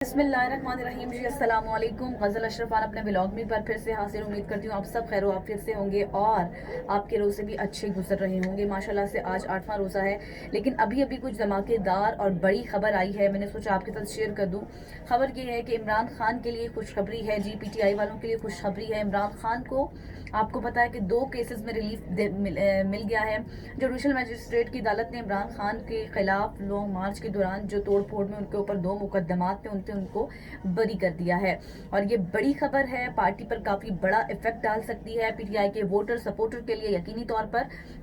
बिस्मिल्लाहिर्रहमानिर्रहीम जी, अस्सलाम वालेकुम। गज़ल अशरफान अपने ब्लॉग में पर फिर से हाजिर। उम्मीद करती हूँ आप सब खैर आफियत से होंगे और आपके रोज़े भी अच्छे गुजर रहे होंगे। माशाल्लाह से आज 8वां रोज़ा है, लेकिन अभी अभी कुछ धमाकेदार और बड़ी खबर आई है, मैंने सोचा आपके साथ शेयर कर दूँ। खबर ये है कि इमरान खान के लिए खुशखबरी है जी, PTI वालों के लिए खुशखबरी है। इमरान खान को आपको पता है कि 2 केसेस में रिलीफ मिल गया है। जुडिशल मजिस्ट्रेट की अदालत ने इमरान खान के खिलाफ लॉन्ग मार्च के दौरान जो तोड़ फोड़ में उनके ऊपर 2 मुकदमात थे उनको बरी कर दिया है। और ये बड़ी खबर है, पार्टी पर काफ़ी बड़ा इफेक्ट डाल सकती है। PTI के वोटर सपोर्टर के लिए यकीनी तौर पर,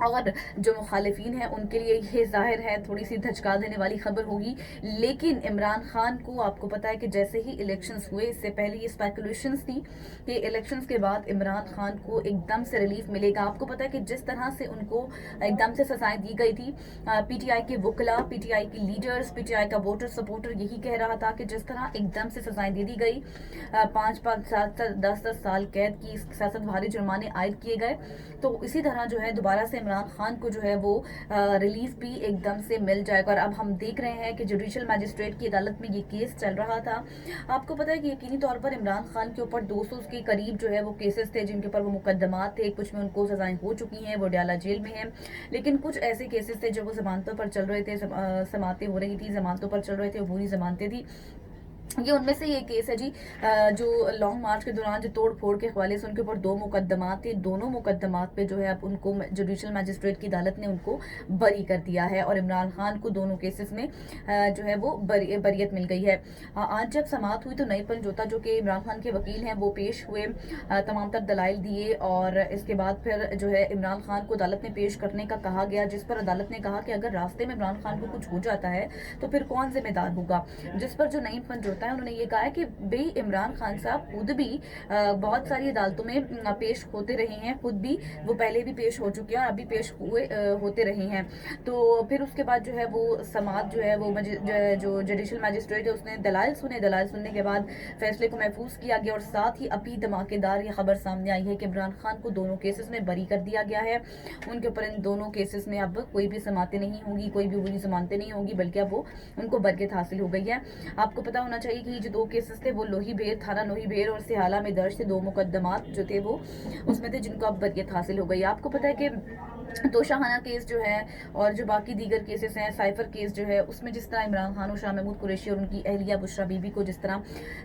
और जो मुखालिफिन हैं उनके लिए ये ज़ाहिर है थोड़ी सी धचका देने वाली खबर होगी। लेकिन इमरान खान को आपको पता है कि जैसे ही इलेक्शंस हुए, इससे पहले ये स्पेकुलेशंस थी कि इलेक्शंस के बाद इमरान खान को एकदम से रिलीफ मिलेगा। आपको पता है कि जिस तरह से उनको एकदम से सजाएं दी गई थी, PTI के वकला, PTI की लीडर्स, PTI का वोटर सपोर्टर यही कह रहा था कि जिस तरह एकदम से सजाएं दे दी गई, 5-5, 7-7, 10-10 साल कैद की, इसके साथ साथ भारी जुर्माने आयद किए गए, तो इसी तरह जो है दोबारा से इमरान खान को जो है वो रिलीफ भी एकदम से मिल जाएगा। और अब हम देख रहे हैं कि जुडिशल मजिस्ट्रेट की अदालत में ये केस चल रहा था। आपको पता है कि यकीनी तौर पर इमरान खान के ऊपर 200 के करीब जो है वो केसेस थे जिनके ऊपर वो मुकदमात थे। कुछ में उनको सजाएं हो चुकी हैं, वो अडयाला जेल में हैं, लेकिन कुछ ऐसे केसेस थे जो वो जमानतों पर चल रहे थे, समातें हो रही थी, जमानतों पर चल रहे थे, बुरी जमानतें थी। ये उनमें से ये केस है जी, जो लॉन्ग मार्च के दौरान जो तोड़ फोड़ के हवाले से उनके ऊपर 2 मुकदमात थे। दोनों मुकदमात पे जो है अब उनको जुडिशल मजिस्ट्रेट की अदालत ने उनको बरी कर दिया है और इमरान खान को दोनों केसेस में जो है वो बरीयत मिल गई है। आज जब समाअत हुई तो नई पंजोता जो कि इमरान खान के वकील हैं वो पेश हुए, तमाम तर दलाइल दिए और इसके बाद फिर जो है इमरान खान को अदालत में पेश करने का कहा गया, जिस पर अदालत ने कहा कि अगर रास्ते में इमरान खान को कुछ हो जाता है तो फिर कौन जिम्मेदार होगा। जिस पर जो नई पंजोता है उन्होंने ये कहा है कि भाई इमरान खान साहब खुद भी बहुत सारी अदालतों में पेश होते रहे हैं, खुद भी वो पहले भी पेश हो चुके हैं और अभी पेश हुए होते रहे हैं। तो फिर उसके बाद जो है वो समाअत जो है वो जो जुडिशल मजिस्ट्रेट है उसने दलाइल सुने, दलाइल सुनने के बाद फैसले को महफूज किया गया और साथ ही अभी धमाकेदार ये खबर सामने आई है कि इमरान खान को दोनों केसेस में बरी कर दिया गया है। उनके ऊपर इन दोनों केसेस में अब कोई भी समातें नहीं होंगी, कोई भी बुरी जमानतें नहीं होंगी, बल्कि अब वो उनको बरकत हासिल हो गई है। आपको पता होना चाहिए कि जो 2 केसेस थे वो लोहीबेर, थाना लोहीबेर और सिहाला में दर्ज थे। 2 मुकदमात जो थे वो उसमें थे जिनको अब बरकत हासिल हो गई। आपको पता है कि तोशाखाना केस जो है और जो बाकी दीगर केसेस हैं, साइफर केस जो है, उसमें जिस तरह इमरान खान और शाह महमूद कुरैशी और उनकी अहलिया बुशरा बीबी को जिस तरह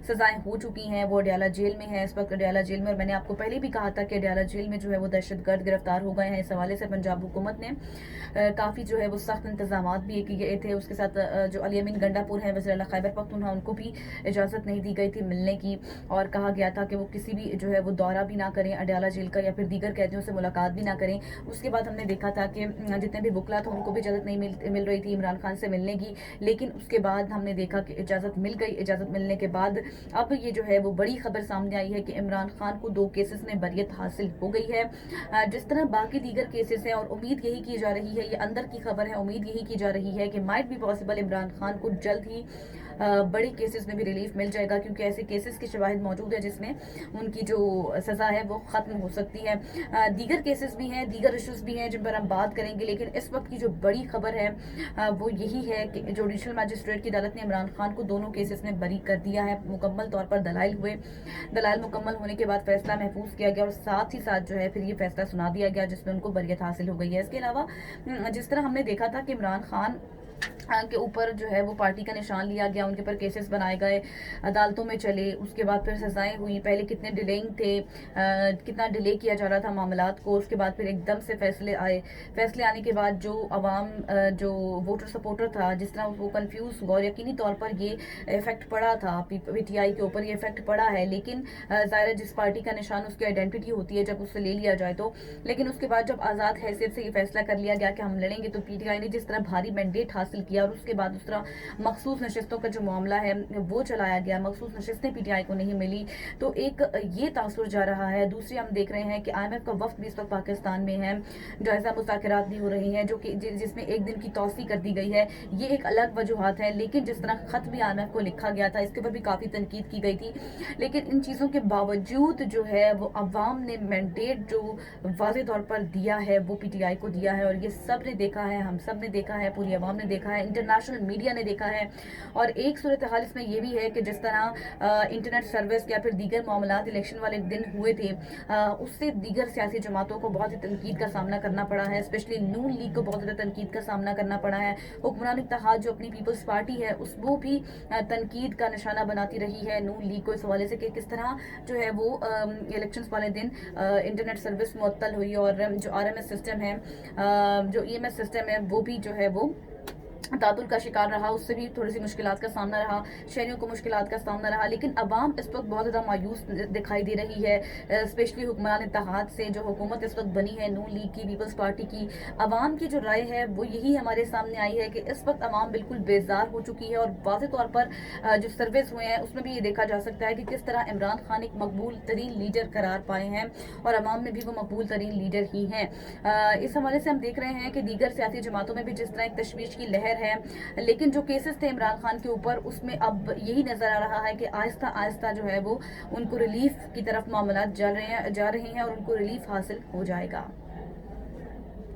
सजाएं हो चुकी हैं, वो अडयाला जेल में है, इस वक्त अडयाला जेल में। और मैंने आपको पहले भी कहा था कि अडयाला जेल में जो है वो दहशतगर्द गिरफ्तार हो गए हैं। इस हवाले से पंजाब हुकूमत ने काफ़ी जो है वो सख्त इंतजाम भी किए गए थे। उसके साथ जो अली अमीन गंडापुर हैं वज़ीर आला खैबर पख्तूनख्वा, उनको भी इजाज़त नहीं दी गई थी मिलने की और कहा गया था कि वो किसी भी जो है वो दौरा भी ना करें अडयाला जेल का या फिर दीगर कैदियों से मुलाकात भी ना करें। उसके बाद हमने देखा था कि जितने भी वकला थे उनको भी इजाज़त नहीं मिल रही थी इमरान खान से मिलने की, लेकिन उसके बाद हमने देखा कि इजाज़त मिल गई। इजाज़त मिलने के बाद अब ये जो है वो बड़ी खबर सामने आई है कि इमरान खान को 2 केसेस में बरियत हासिल हो गई है। जिस तरह बाकी दीगर केसेस हैं, और उम्मीद यही की जा रही है, ये अंदर की खबर है, उम्मीद यही की जा रही है कि माइट भी पॉसिबल इमरान खान को जल्द ही बड़ी केसेस में भी रिलीफ मिल जाएगा, क्योंकि ऐसे केसेस की शवाहिद मौजूद है जिसमें उनकी जो सज़ा है वो ख़त्म हो सकती है। दीगर केसेस भी हैं, दीगर इशूज़ भी हैं जिन पर हम बात करेंगे, लेकिन इस वक्त की जो बड़ी खबर है वो यही है कि जुडिशल मजिस्ट्रेट की अदालत ने इमरान खान को दोनों केसेस में बरी कर दिया है। मुकम्मल तौर पर दलाइल हुए, दलाइल मुकम्मल होने के बाद फैसला महफूज किया गया और साथ ही साथ जो है फिर ये फैसला सुना दिया गया जिसमें उनको बरियत हासिल हो गई है। इसके अलावा जिस तरह हमने देखा था कि इमरान खान के ऊपर जो है वो पार्टी का निशान लिया गया, उनके ऊपर केसेस बनाए गए, अदालतों में चले, उसके बाद फिर सजाएं हुई, पहले कितने डिलेइंग थे, कितना डिले किया जा रहा था मामलात को, उसके बाद फिर एकदम से फैसले आए। फैसले आने के बाद जो अवाम जो वोटर सपोर्टर था जिस तरह वो कंफ्यूज हुआ और यकीनी तौर पर ये इफेक्ट पड़ा था, PTI के ऊपर ये इफेक्ट पड़ा है। लेकिन ज़ाहिर जिस पार्टी का निशान उसकी आइडेंटिटी होती है जब उससे ले लिया जाए तो, लेकिन उसके बाद जब आज़ाद हैसियत से ये फैसला कर लिया गया कि हम लड़ेंगे, तो PTI ने जिस तरह भारी मैंडेट हासिल किया और उसके बाद उस तरह मखसूस नशिस्तों का जो मामला है वो चलाया गया, मखसूस नशिस्तें PTI को नहीं मिली, तो एक ये तासुर जा रहा है। दूसरी हम देख रहे हैं कि IMF का वफ्द भी इस वक्त पाकिस्तान में है, जायज़ा मुज़ाकरात भी हो रही हैं जो कि जिसमें 1 दिन की तौसी कर दी गई है। ये एक अलग वजूहात है, लेकिन जिस तरह ख़त भी IMF को लिखा गया था इसके ऊपर भी काफ़ी तनकीद की गई थी, लेकिन इन चीज़ों के बावजूद जो है वो अवाम ने मैंडेट जो वाज़े तौर पर दिया है वो PTI को दिया है और ये सब ने देखा है, हम सब ने देखा है, पूरी अवाम ने देखा है। इंटरनेशनल मीडिया ने देखा है। और एक सूरत हाल इसमें ये भी है कि जिस तरह इंटरनेट सर्विस या फिर दीगर मामलात इलेक्शन वाले दिन हुए थे, उससे दीगर सियासी जमातों को बहुत ही तनकीद का सामना करना पड़ा है, स्पेशली नून लीग को बहुत ज़्यादा तनकीद का सामना करना पड़ा है। हुक्मरान इत्तेहाद जो अपनी पीपल्स पार्टी है वो भी तनकीद का निशाना बनाती रही है नून लीग को इस हवाले से कि किस तरह जो है वो इलेक्शंस वाले दिन इंटरनेट सर्विस मुअत्तल हुई और जो RMS सिस्टम है, जो EMS सिस्टम है, वो भी जो है वो तातुल का शिकार रहा, उससे भी थोड़ी सी मुश्किलात का सामना रहा, शहरियों को मुश्किलात का सामना रहा। लेकिन अवाम इस वक्त बहुत ज़्यादा मायूस दिखाई दे रही है, स्पेशली हुक्मरान इत्तेहाद से जो हुकूमत इस वक्त बनी है नून लीग की, पीपल्स पार्टी की। अवाम की जो राय है वो यही हमारे सामने आई है कि इस वक्त अवाम बिल्कुल बेजार हो चुकी है। और वाज़ेह तौर पर जो सर्विस हुए हैं उसमें भी ये देखा जा सकता है कि किस तरह इमरान खान एक मकबूल तरीन लीडर करार पाए हैं और अवाम में भी वो मकबूल तरीन लीडर ही हैं। इस हवाले से हम देख रहे हैं कि दीगर सियासी जमातों में भी जिस तरह एक तशवीश की लहर है, लेकिन जो केसेस थे इमरान खान के ऊपर उसमें अब यही नजर आ रहा है कि आहिस्ता आहिस्ता जो है वो उनको रिलीफ की तरफ मामलात जा रहे हैं और उनको रिलीफ हासिल हो जाएगा।